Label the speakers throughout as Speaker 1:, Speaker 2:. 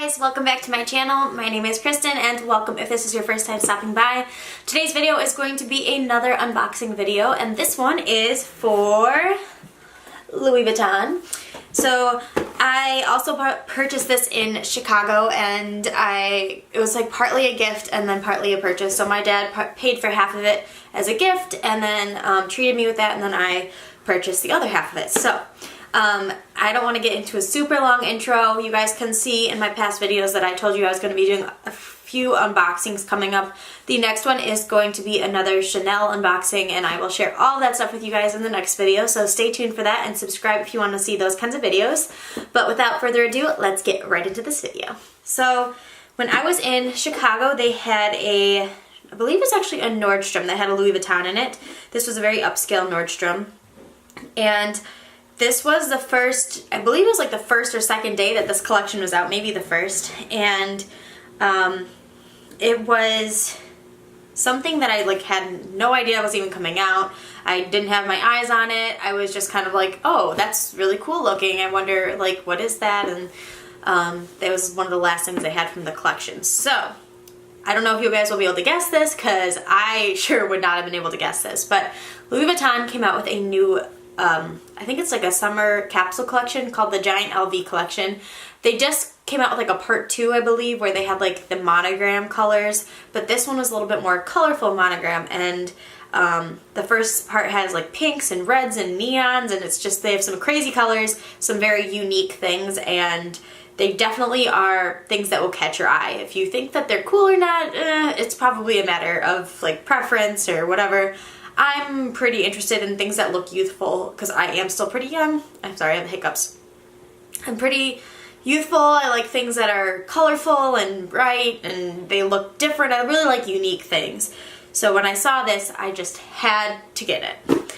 Speaker 1: guys, welcome back to my channel. My name is Kristen and welcome if this is your first time stopping by. Today's video is going to be another unboxing video and this one is for Louis Vuitton. So I also purchased this in Chicago and it was like partly a gift and then partly a purchase. So my dad paid for half of it as a gift and then treated me with that, and then I purchased the other half of it. So I don't want to get into a super long intro. You guys can see in my past videos that I told you I was going to be doing a few unboxings coming up. The next one is going to be another Chanel unboxing, and I will share all that stuff with you guys in the next video, so stay tuned for that and subscribe if you want to see those kinds of videos. But without further ado, let's get right into this video. So when I was in Chicago, they had I believe it's actually a Nordstrom that had a Louis Vuitton in it. This was a very upscale Nordstrom, and this was the first, I believe it was like the first or second day that this collection was out, maybe the first, and it was something that I had no idea was even coming out. I didn't have my eyes on it. I was just kind of like, oh, that's really cool looking. I wonder, what is that? And that was one of the last things I had from the collection. So I don't know if you guys will be able to guess this, because I sure would not have been able to guess this, but Louis Vuitton came out with a new I think it's like a summer capsule collection called the Giant LV collection. They just came out with like a part 2, I believe, where they had like the monogram colors, but this one was a little bit more colorful monogram, and the first part has like pinks and reds and neons, and it's just, they have some crazy colors, some very unique things, and they definitely are things that will catch your eye. If you think that they're cool or not, it's probably a matter of like preference or whatever. I'm pretty interested in things that look youthful because I am still pretty young. I'm sorry, I have hiccups. I'm pretty youthful. I like things that are colorful and bright and they look different. I really like unique things. So when I saw this, I just had to get it.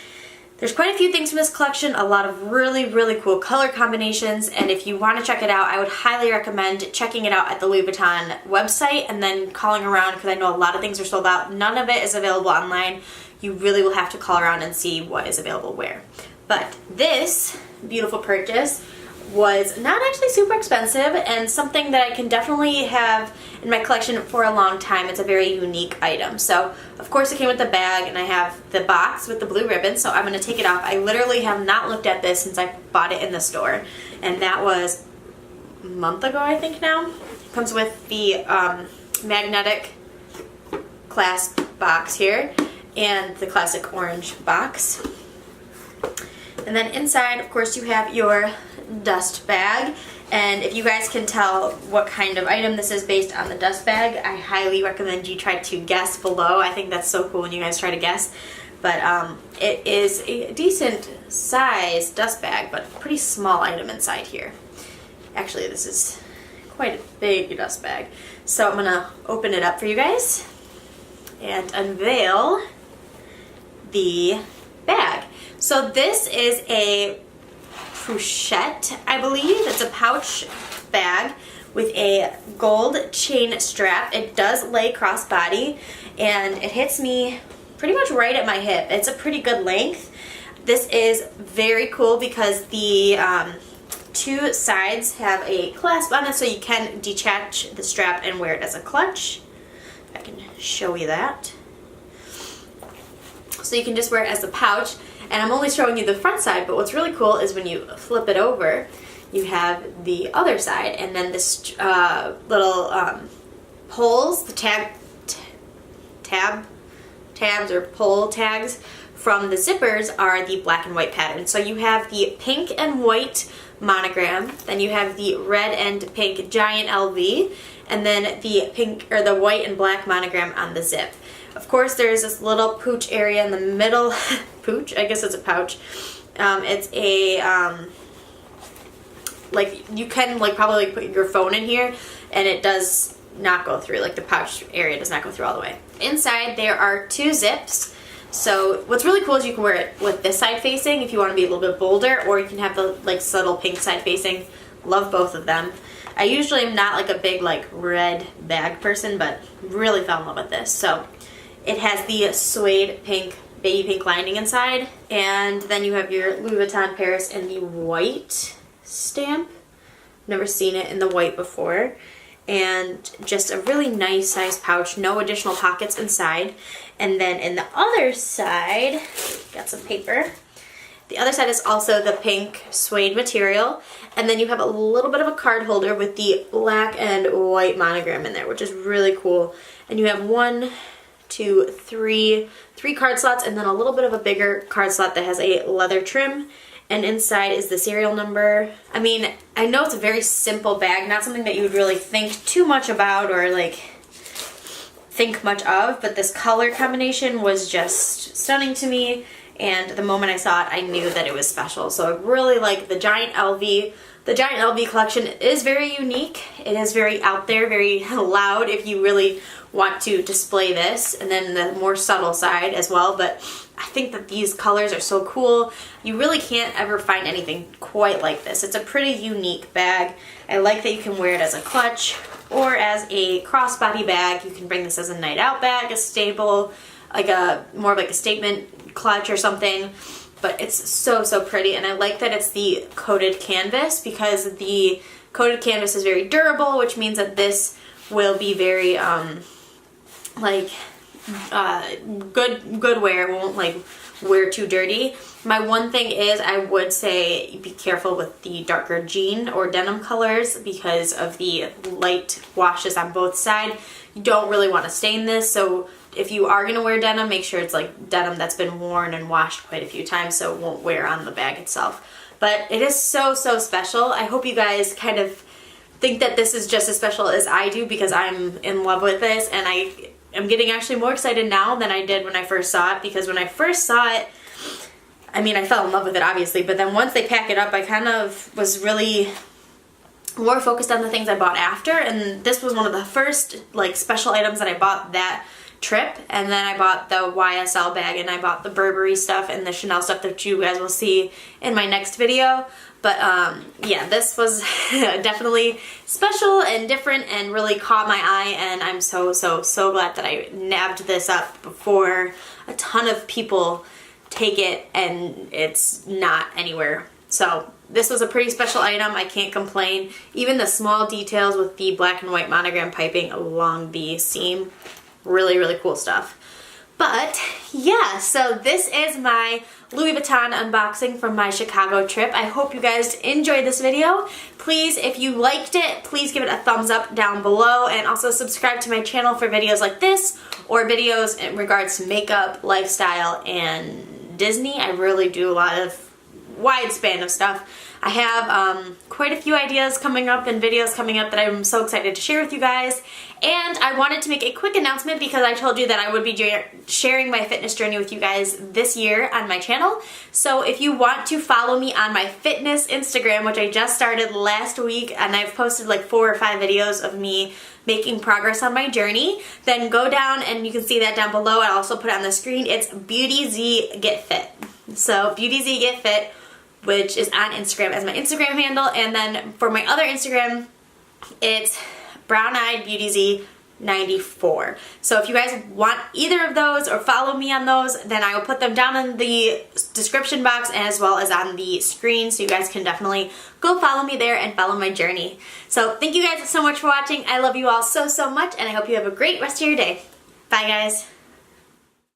Speaker 1: There's quite a few things from this collection, a lot of really, really cool color combinations, and if you want to check it out, I would highly recommend checking it out at the Louis Vuitton website and then calling around, because I know a lot of things are sold out. None of it is available online. You really will have to call around and see what is available where. But this beautiful purchase was not actually super expensive and something that I can definitely have in my collection for a long time. It's a very unique item. So of course it came with the bag, and I have the box with the blue ribbon, so I'm going to take it off. I literally have not looked at this since I bought it in the store, and that was a month ago, I think now. It comes with the magnetic clasp box here and the classic orange box. And then inside, of course, you have your dust bag, and if you guys can tell what kind of item this is based on the dust bag, I highly recommend you try to guess below. I think that's so cool when you guys try to guess. But it is a decent size dust bag, but pretty small item inside here. Actually, this is quite a big dust bag. So I'm gonna open it up for you guys and unveil the bag. So this is a pochette, I believe. It's a pouch bag with a gold chain strap. It does lay crossbody, and it hits me pretty much right at my hip. It's a pretty good length. This is very cool because the two sides have a clasp on it, so you can detach the strap and wear it as a clutch. I can show you that. So you can just wear it as a pouch. And I'm only showing you the front side, but what's really cool is when you flip it over, you have the other side, and then this little holes, the tabs or pull tags from the zippers are the black and white pattern. So you have the pink and white monogram, then you have the red and pink Giant LV, and then the pink or the white and black monogram on the zip. Of course, there's this little pooch area in the middle. Pooch? I guess it's a pouch. It's a, you can probably put your phone in here, and it does not go through. The pouch area does not go through all the way. Inside, there are 2 zips. So what's really cool is you can wear it with this side facing if you want to be a little bit bolder, or you can have the subtle pink side facing. Love both of them. I usually am not a big red bag person, but really fell in love with this. So it has the suede pink, baby pink lining inside, and then you have your Louis Vuitton Paris in the white stamp Never seen it in the white before. And just a really nice size pouch, no additional pockets inside. And then in the other side, got some paper. The other side is also the pink suede material. And then you have a little bit of a card holder with the black and white monogram in there, which is really cool. And you have 1, 2, 3 card slots, and then a little bit of a bigger card slot that has a leather trim. And inside is the serial number. I mean, I know it's a very simple bag, not something that you would really think too much about or like think much of, but this color combination was just stunning to me, and the moment I saw it, I knew that it was special. So I really like the Giant LV. The Giant LV collection is very unique. It is very out there, very loud if you really want to display this, and then the more subtle side as well, but I think that these colors are so cool. You really can't ever find anything quite like this. It's a pretty unique bag. I like that you can wear it as a clutch or as a crossbody bag. You can bring this as a night out bag, a staple, like a more of like a statement clutch or something. But it's so, so pretty, and I like that it's the coated canvas, because the coated canvas is very durable, which means that this will be very good wear. It won't like wear too dirty. My one thing is I would say be careful with the darker jean or denim colors because of the light washes on both sides. You don't really want to stain this, so if you are going to wear denim, make sure it's like denim that's been worn and washed quite a few times so it won't wear on the bag itself. But it is so, so special. I hope you guys kind of think that this is just as special as I do, because I'm in love with this, and I'm getting actually more excited now than I did when I first saw it, because when I first saw it, I mean, I fell in love with it obviously, but then once they pack it up, I kind of was really more focused on the things I bought after, and this was one of the first like special items that I bought that trip. And then I bought the YSL bag, and I bought the Burberry stuff and the Chanel stuff that you guys will see in my next video. But yeah, this was definitely special and different and really caught my eye, and I'm so, so, so glad that I nabbed this up before a ton of people take it and it's not anywhere. So this was a pretty special item. I can't complain. Even the small details with the black and white monogram piping along the seam, really, really cool stuff. But yeah, so this is my Louis Vuitton unboxing from my Chicago trip. I hope you guys enjoyed this video. Please, if you liked it, please give it a thumbs up down below, and also subscribe to my channel for videos like this or videos in regards to makeup, lifestyle, and Disney. I really do a lot of wide span of stuff. I have quite a few ideas coming up and videos coming up that I'm so excited to share with you guys. And I wanted to make a quick announcement because I told you that I would be sharing my fitness journey with you guys this year on my channel. So if you want to follow me on my fitness Instagram, which I just started last week, and I've posted like 4 or 5 videos of me making progress on my journey, then go down and you can see that down below. I'll also put it on the screen. It's BeautyZ Get Fit. So BeautyZ Get Fit, which is on Instagram as my Instagram handle, and then for my other Instagram, it's Brown-Eyed BeautyZ 94. So if you guys want either of those or follow me on those, then I will put them down in the description box as well as on the screen, so you guys can definitely go follow me there and follow my journey. So thank you guys so much for watching. I love you all so, so much, and I hope you have a great rest of your day. Bye, guys.